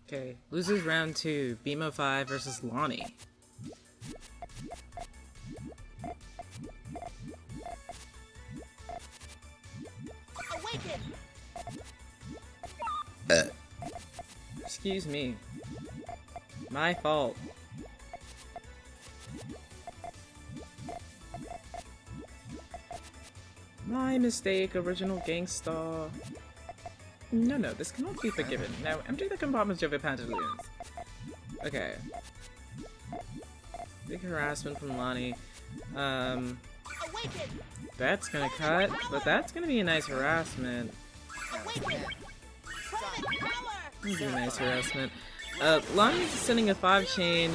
Okay, losers round 2, Bemo5 versus Lani. Excuse me. My fault. My mistake, original gangsta. No, this cannot be forgiven. Now, empty the compartments of your pantaloons. Okay. Big harassment from Lani. That's gonna cut, but that's gonna be a nice harassment. That'll be a nice harassment. Lani's sending a 5 chain.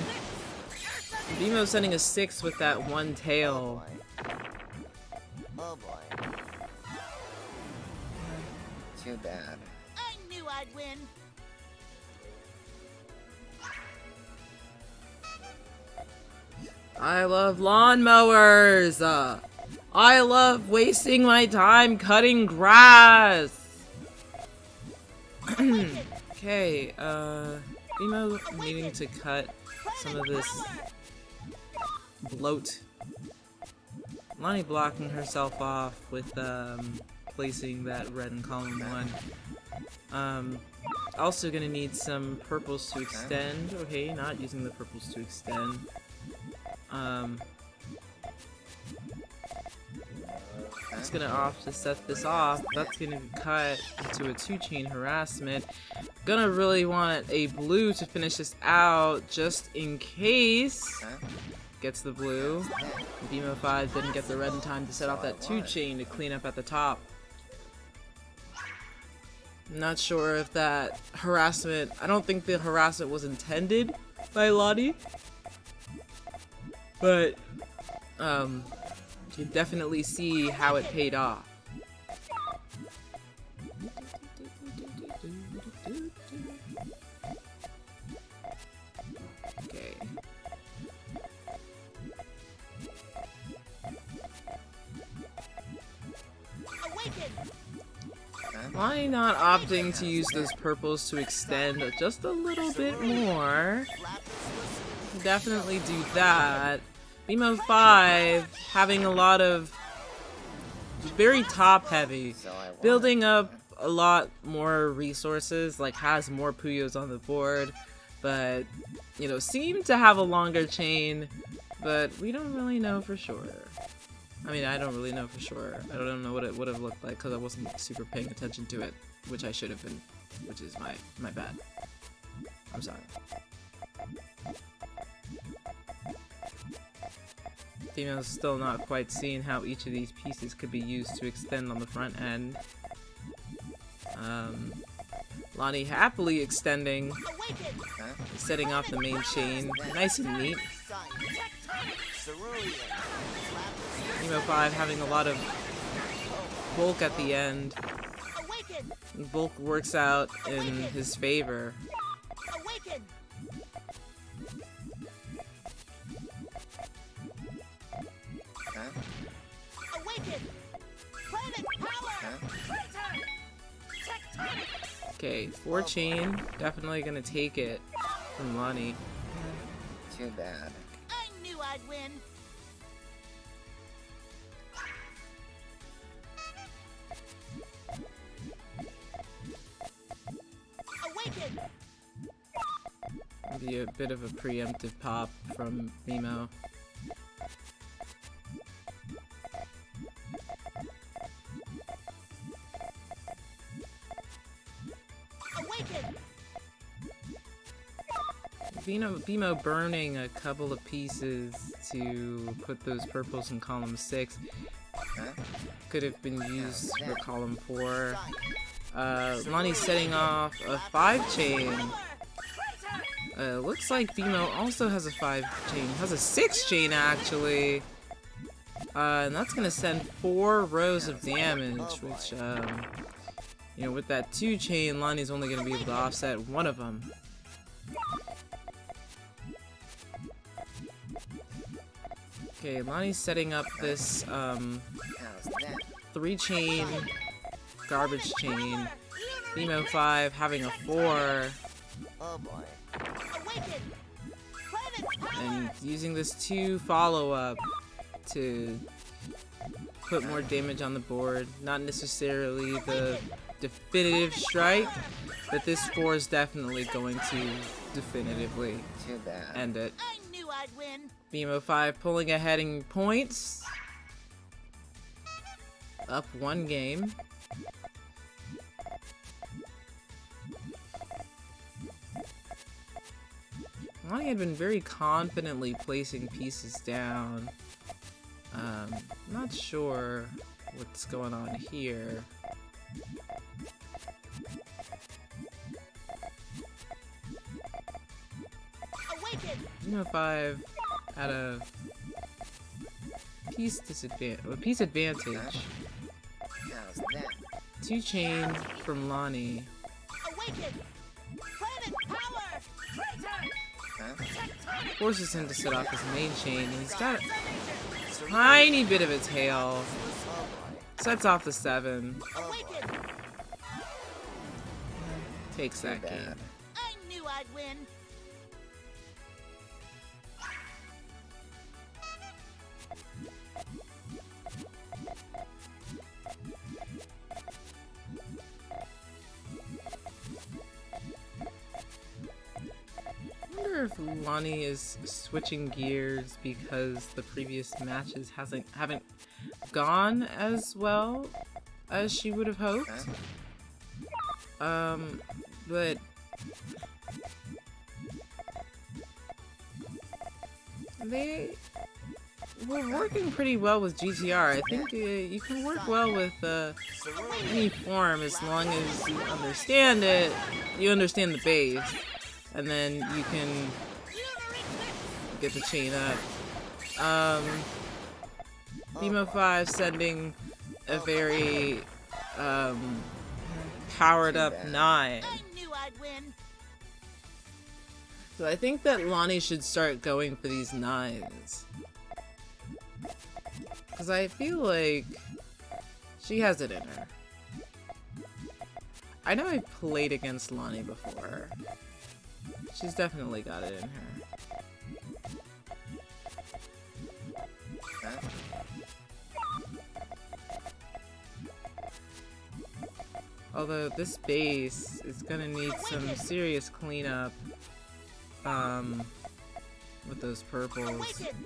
Bemo's sending a 6 with that one tail. Oh boy. Too bad. I knew I'd win. I love lawnmowers! I love wasting my time cutting grass! Okay, Bemo needing to cut some of this bloat. Lani blocking herself off with, placing that red in column 1. Also gonna need some purples to extend. Okay, not using the purples to extend. It's gonna off to set this off. That's gonna cut to a 2-chain harassment. Gonna really want a blue to finish this out, just in case. Gets the blue. Bemo5 didn't get the red in time to set off that 2-chain to clean up at the top. Not sure if that harassment. I don't think the harassment was intended by Lani. But, you can definitely see how it paid off. Okay. Why not opting to use those purples to extend just a little bit more? Definitely do that. Bemo5 having a lot of very top heavy, building up a lot more resources, like has more Puyos on the board, but you know, seem to have a longer chain, but we don't really know for sure. I mean, I don't really know for sure. I don't know what it would have looked like because I wasn't super paying attention to it, which I should have been, which is my bad. I'm sorry. Bemo's still not quite seeing how each of these pieces could be used to extend on the front end. Lani happily extending, setting off the main chain. Nice and neat. Bemo5 having a lot of bulk at the end. Bulk works out in his favor. Okay, 4 chain, definitely gonna take it from Lani. Too bad. I knew I'd win. Awaken. Be a bit of a preemptive pop from Bemo. Bemo burning a couple of pieces to put those purples in column 6. Could have been used for column 4. Lani setting off a 5 chain. Looks like Bemo also has a 5 chain. Has a 6 chain actually. And that's gonna send 4 rows of damage, which you know, with that 2 chain, Lani's only gonna be able to offset one of them. Okay, Lani's setting up this 3 chain garbage chain. Bemo5 having a 4. Oh boy. Awaken! Planet power! And using this 2 follow-up to put more damage on the board. Not necessarily the definitive strike, but this 4 is definitely going to definitively Too bad. end it. I knew I'd win. Bemo5 pulling ahead in points. Up 1 game. Lani had been very confidently placing pieces down. Not sure what's going on here. Awaken! Bemo5 at a piece advantage. How's that? 2 chain from Lani. Awaken! Planet power! Traitor! Huh? Forces him to set off his main chain, and he's got a tiny bit of a tail. Oh boy. Sets off the 7. Awaken! Takes that Too game. bad. I knew I'd win. I wonder if Lani is switching gears because the previous matches haven't gone as well as she would have hoped. Huh? But they were working pretty well with GTR. I think you can work well with any form as long as you understand it, you understand the base, and then you can get the chain up. Bemo5 sending a very powered up 9. I knew I'd win. So I think that Lani should start going for these 9s. Because I feel like she has it in her. I know I've played against Lani before. She's definitely got it in her. Huh? Although this base is gonna need some serious cleanup with those purples. Awaken!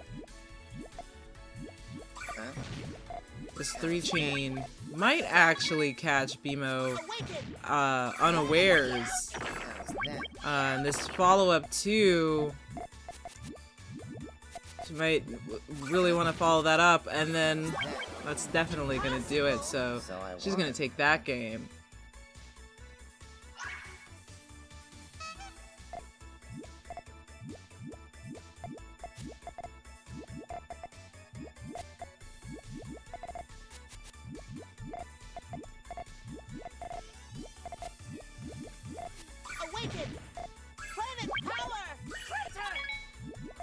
Huh? This 3 chain might actually catch Bemo Awaken! unawares. How's that? And this follow-up too, she might really want to follow that up, and then that's definitely gonna do it. So So I she's won. gonna take that game. Awaken! Planet power! Traitor!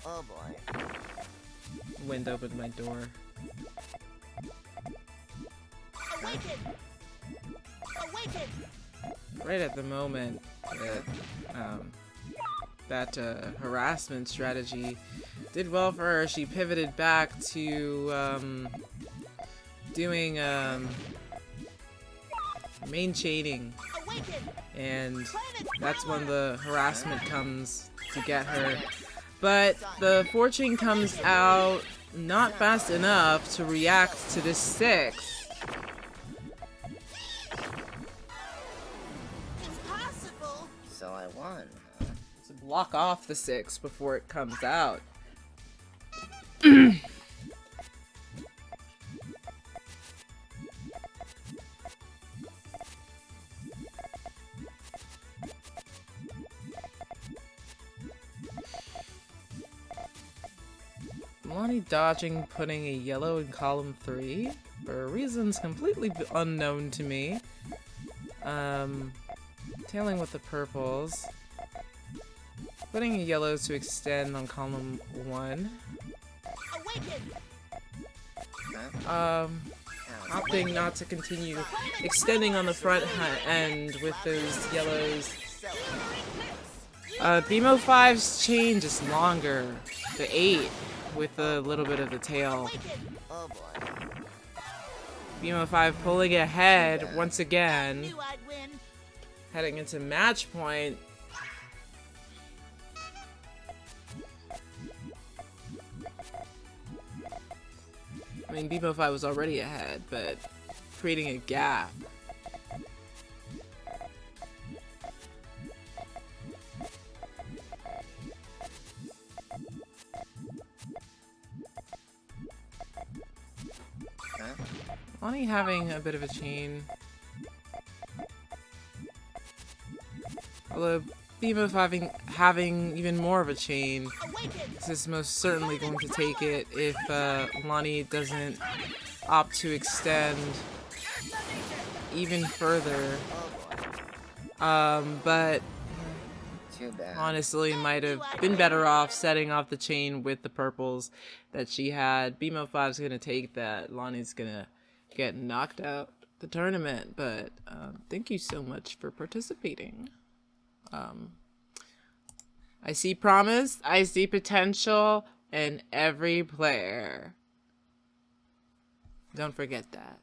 Oh boy. Wind opened my door. Awaken! Awaken! Right at the moment that harassment strategy did well for her, she pivoted back to doing main chaining, Awaken! and Planet that's when power! the harassment comes to get her. But the fortune comes out not fast enough to react to this 6. Impossible! So I won, huh? To block off the 6 before it comes out. Lani dodging, putting a yellow in column 3 for reasons completely unknown to me. Tailing with the purples. Putting a yellow to extend on column 1. Awaken! Huh? How's Opting not to continue extending on the front end with those yellows. Bemo5's chain just longer. The 8 with a little bit of the tail. Oh boy. Bemo5 pulling ahead once I again. knew I'd win. Heading into match point. I mean, Bemo5 was already ahead, but creating a gap. Huh? Lani having a bit of a chain. Although Bemo5 having even more of a chain, Awaken. this is most certainly going to take it if Lani doesn't opt to extend even further. Oh boy. But Too bad. honestly might have been better off setting off the chain with the purples that she had. Bemo5's gonna take that. Lani's gonna get knocked out the tournament, but thank you so much for participating. I see promise, I see potential in every player. Don't forget that.